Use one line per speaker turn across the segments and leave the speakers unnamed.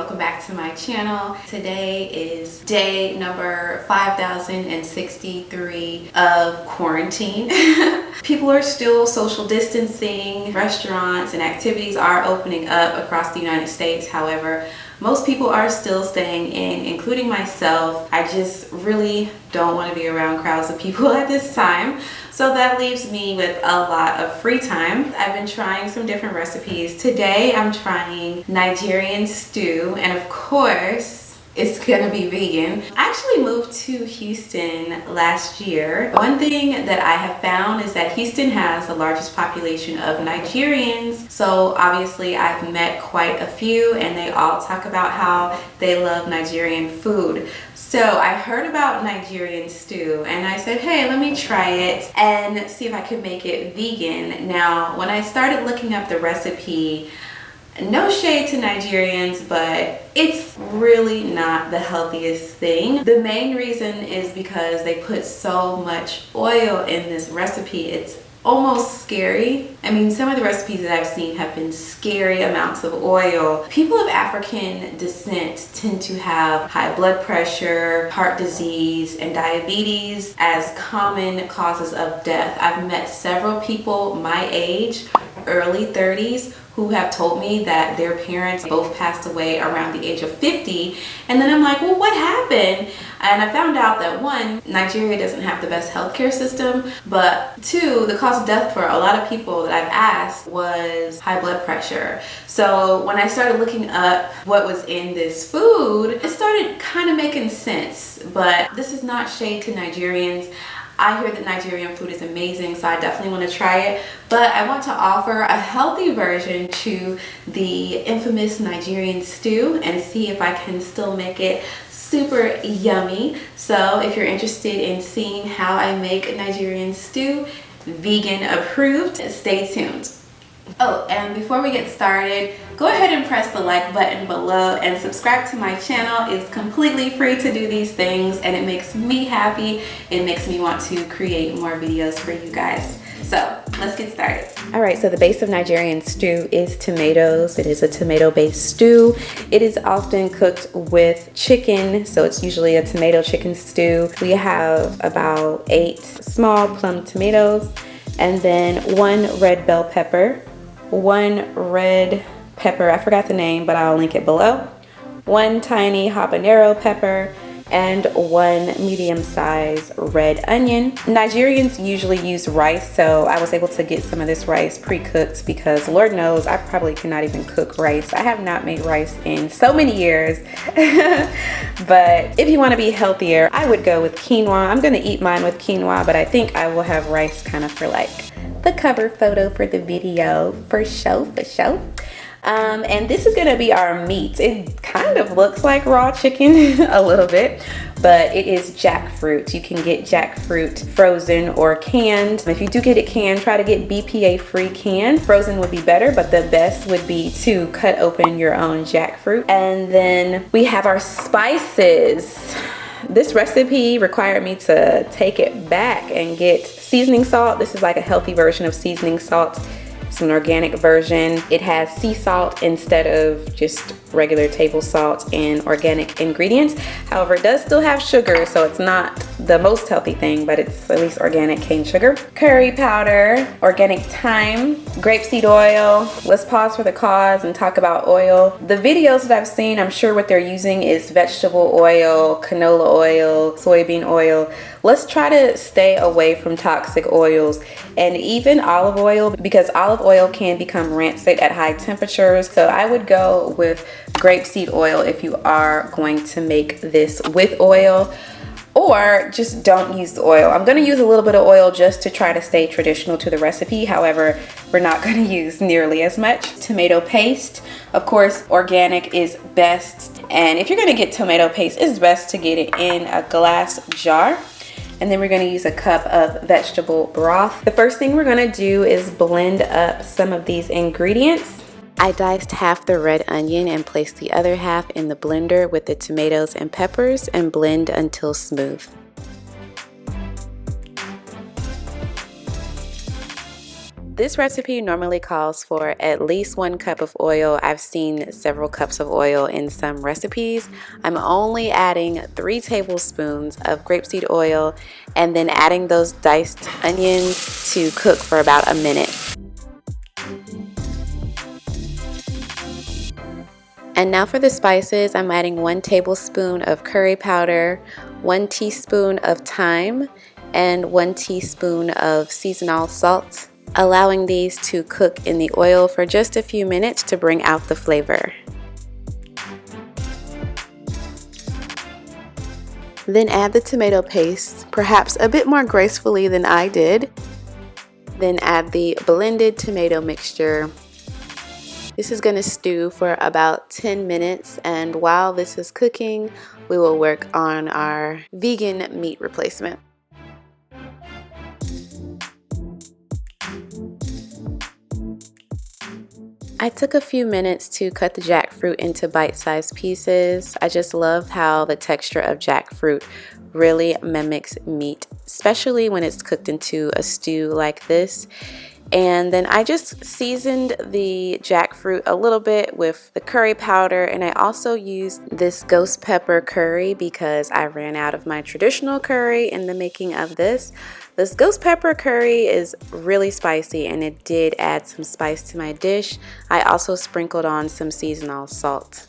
welcome back to my channel. Today is day number 5063 of quarantine. People are still social distancing, restaurants and activities are opening up across the United States. However, most people are still staying in, including myself. I just really don't want to be around crowds of people at this time. So that leaves me with a lot of free time. I've been trying some different recipes. Today I'm trying Nigerian stew, and of course, it's gonna be vegan. I actually moved to Houston last year. One thing that I have found is that Houston has the largest population of Nigerians. So obviously I've met quite a few and they all talk about how they love Nigerian food. So I heard about Nigerian stew and I said, hey, let me try it and see if I could make it vegan. Now, when I started looking up the recipe, no shade to Nigerians, but it's really not the healthiest thing. The main reason is because they put so much oil in this recipe. It's almost scary. I mean, some of the recipes that I've seen have been scary amounts of oil. People of African descent tend to have high blood pressure, heart disease, and diabetes as common causes of death. I've met several people my age, early 30s, who have told me that their parents both passed away around the age of 50. And then I'm like, well, what happened? And I found out that one, Nigeria doesn't have the best healthcare system, but two, the cause of death for a lot of people that I've asked was high blood pressure. So when I started looking up what was in this food, it started kind of making sense. But this is not shade to Nigerians. I hear that Nigerian food is amazing, so I definitely want to try it. But I want to offer a healthy version to the infamous Nigerian stew and see if I can still make it super yummy. So if you're interested in seeing how I make Nigerian stew, vegan approved, stay tuned. Oh, and before we get started, go ahead and press the like button below and subscribe to my channel. It's completely free to do these things and it makes me happy. It makes me want to create more videos for you guys. So let's get started. All right, so the base of Nigerian stew is tomatoes. It is a tomato-based stew. It is often cooked with chicken, so it's usually a tomato chicken stew. We have about 8 small plum tomatoes and then 1 red bell pepper, 1 red pepper, I forgot the name, but I'll link it below, 1 tiny habanero pepper, and 1 medium-sized red onion. Nigerians usually use rice, so I was able to get some of this rice pre-cooked because Lord knows I probably cannot even cook rice. I have not made rice in so many years. But if you want to be healthier, I would go with quinoa. I'm gonna eat mine with quinoa, but I think I will have rice kind of for like the cover photo for the video, for show. And this is gonna be our meat. It kind of looks like raw chicken a little bit, but it is jackfruit. You can get jackfruit frozen or canned. If you do get it canned, try to get BPA-free canned. Frozen would be better, but the best would be to cut open your own jackfruit. And then we have our spices. This recipe required me to take it back and get seasoning salt. This is like a healthy version of seasoning salt. It's an organic version. It has sea salt instead of just regular table salt and organic ingredients. However, it does still have sugar, so it's not the most healthy thing, but it's at least organic cane sugar. Curry powder, organic thyme, grapeseed oil. Let's pause for the cause and talk about oil. The videos that I've seen, I'm sure what they're using is vegetable oil, canola oil, soybean oil. Let's try to stay away from toxic oils and even olive oil, because olive oil can become rancid at high temperatures. So I would go with grapeseed oil if you are going to make this with oil, or just don't use the oil. I'm gonna use a little bit of oil just to try to stay traditional to the recipe. However, we're not gonna use nearly as much. Tomato paste, of course, organic is best. And if you're gonna get tomato paste, it's best to get it in a glass jar. And then we're gonna use a cup of vegetable broth. The first thing we're gonna do is blend up some of these ingredients. I diced half the red onion and placed the other half in the blender with the tomatoes and peppers and blend until smooth. this recipe normally calls for at least 1 cup of oil. I've seen several cups of oil in some recipes. I'm only adding 3 tablespoons of grapeseed oil and then adding those diced onions to cook for about a minute. And now for the spices, I'm adding 1 tablespoon of curry powder, 1 teaspoon of thyme, and 1 teaspoon of seasonal salt, allowing these to cook in the oil for just a few minutes to bring out the flavor. Then add the tomato paste, perhaps a bit more gracefully than I did. Then add the blended tomato mixture. This is going to stew for about 10 minutes, and while this is cooking, we will work on our vegan meat replacement. I took a few minutes to cut the jackfruit into bite-sized pieces. I just love how the texture of jackfruit really mimics meat, especially when it's cooked into a stew like this. And then I just seasoned the jackfruit a little bit with the curry powder, and I also used this ghost pepper curry because I ran out of my traditional curry in the making of this. This ghost pepper curry is really spicy, and it did add some spice to my dish. I also sprinkled on some seasonal salt.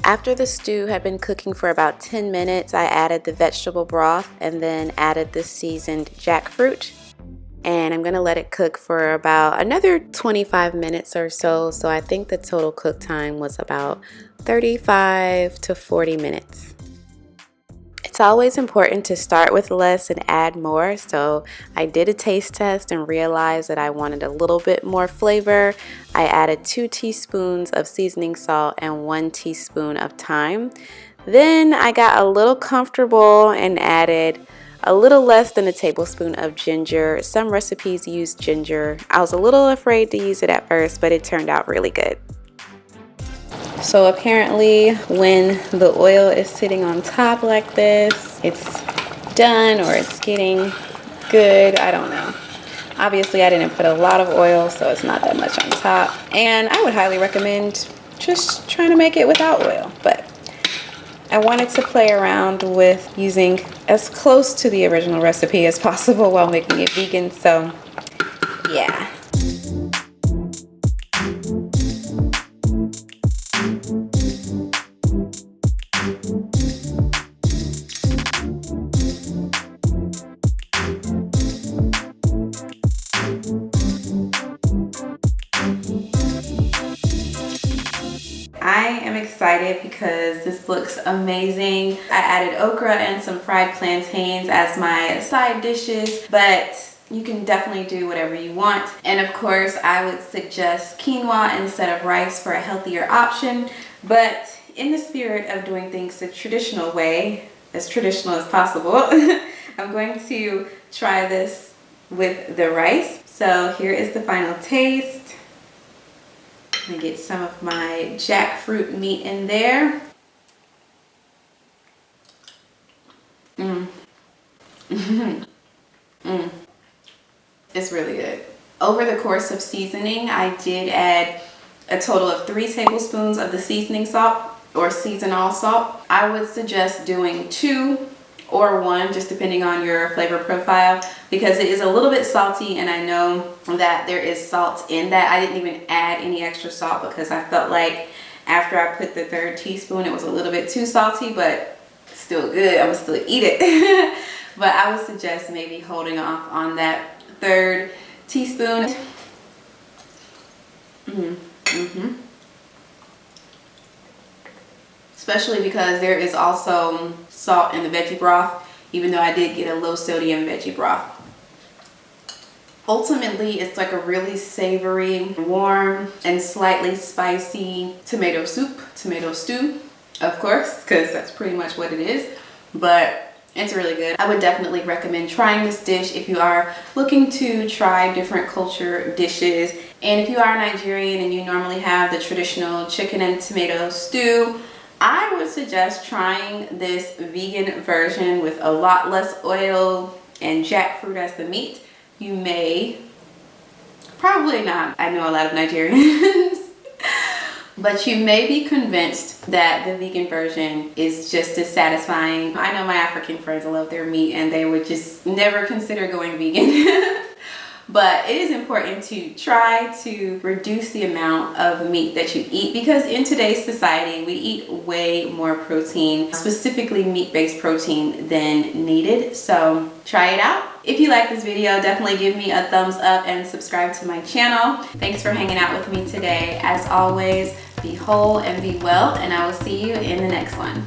After the stew had been cooking for about 10 minutes, I added the vegetable broth and then added the seasoned jackfruit. And I'm gonna let it cook for about another 25 minutes or so. So I think the total cook time was about 35 to 40 minutes. It's always important to start with less and add more, so I did a taste test and realized that I wanted a little bit more flavor. I added 2 teaspoons of seasoning salt and 1 teaspoon of thyme. Then I got a little comfortable and added a little less than a tablespoon of ginger. Some recipes use ginger. I was a little afraid to use it at first, but it turned out really good. So apparently when the oil is sitting on top like this, it's done or it's getting good. I don't know. Obviously I didn't put a lot of oil, so it's not that much on top. And I would highly recommend just trying to make it without oil. But I wanted to play around with using as close to the original recipe as possible while making it vegan. So yeah. I am excited because this looks amazing. I added okra and some fried plantains as my side dishes, but you can definitely do whatever you want. And of course, I would suggest quinoa instead of rice for a healthier option. But in the spirit of doing things the traditional way, as traditional as possible, I'm going to try this with the rice. So here is the final taste. I'm gonna get some of my jackfruit meat in there. It's really good. Over the course of seasoning, I did add a total of 3 tablespoons of the seasoning salt or seasonal salt. I would suggest doing 2 or 1, just depending on your flavor profile, because it is a little bit salty, and I know that there is salt in that. I didn't even add any extra salt because I felt like after I put the 3rd teaspoon, it was a little bit too salty, but still good. I would still eat it. But I would suggest maybe holding off on that 3rd teaspoon. Especially because there is also salt in the veggie broth, even though I did get a low sodium veggie broth. Ultimately, it's like a really savory, warm, and slightly spicy tomato soup, tomato stew, of course, because that's pretty much what it is. But it's really good. I would definitely recommend trying this dish if you are looking to try different culture dishes. And if you are Nigerian and you normally have the traditional chicken and tomato stew, I would suggest trying this vegan version with a lot less oil and jackfruit as the meat, you may, probably not, I know a lot of Nigerians, but you may be convinced that the vegan version is just as satisfying. I know my African friends love their meat and they would just never consider going vegan. But it is important to try to reduce the amount of meat that you eat, because in today's society, we eat way more protein, specifically meat-based protein, than needed. So try it out. If you like this video, definitely give me a thumbs up and subscribe to my channel. Thanks for hanging out with me today. As always, be whole and be well, and I will see you in the next one.